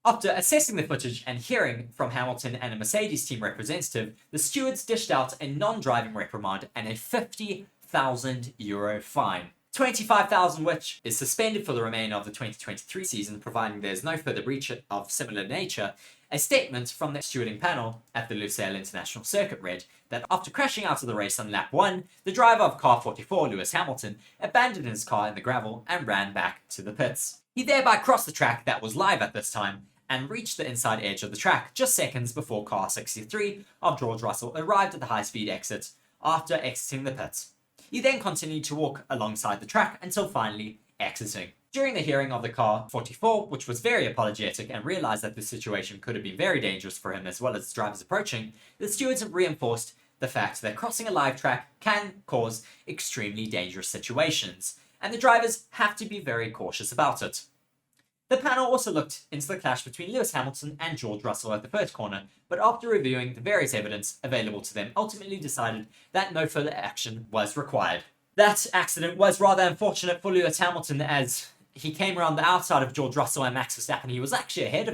After assessing the footage and hearing from Hamilton and a Mercedes team representative, the stewards dished out a non-driving reprimand and a €50,000 fine. 25,000 which is suspended for the remainder of the 2023 season, providing there's no further breach of similar nature. A statement from the stewarding panel at the Lusail International Circuit read that after crashing out of the race on lap 1, the driver of car 44, Lewis Hamilton, abandoned his car in the gravel and ran back to the pits. He thereby crossed the track that was live at this time and reached the inside edge of the track just seconds before car 63 of George Russell arrived at the high-speed exit after exiting the pits. He then continued to walk alongside the track until finally exiting. During the hearing of the car 44, which was very apologetic and realized that the situation could have been very dangerous for him as well as the drivers approaching, the stewards have reinforced the fact that crossing a live track can cause extremely dangerous situations, and the drivers have to be very cautious about it. The panel also looked into the clash between Lewis Hamilton and George Russell at the first corner, but after reviewing the various evidence available to them, ultimately decided that no further action was required. That accident was rather unfortunate for Lewis Hamilton, as he came around the outside of George Russell and Max Verstappen. He was actually ahead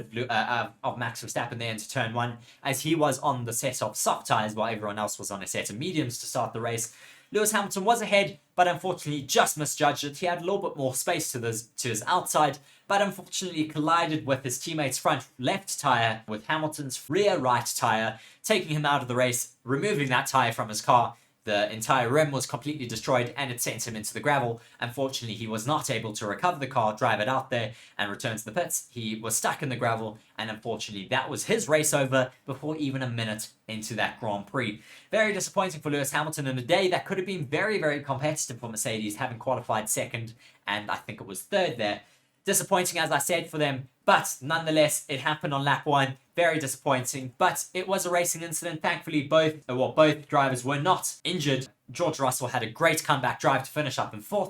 of Max Verstappen there into turn 1, as he was on the set of soft tyres while everyone else was on a set of mediums to start the race. Lewis Hamilton was ahead, but unfortunately just misjudged it. He had a little bit more space to his outside, but unfortunately collided with his teammate's front left tyre with Hamilton's rear right tyre, taking him out of the race, removing that tyre from his car. The entire rim was completely destroyed and it sent him into the gravel. Unfortunately, he was not able to recover the car, drive it out there, and return to the pits. He was stuck in the gravel, and unfortunately, that was his race over before even a minute into that Grand Prix. Very disappointing for Lewis Hamilton in a day that could have been very, very competitive for Mercedes, having qualified second, and I think it was third there. Disappointing, as I said, for them, but nonetheless, it happened on lap 1. Very disappointing, but it was a racing incident. Thankfully, both drivers were not injured. George Russell had a great comeback drive to finish up in 4th.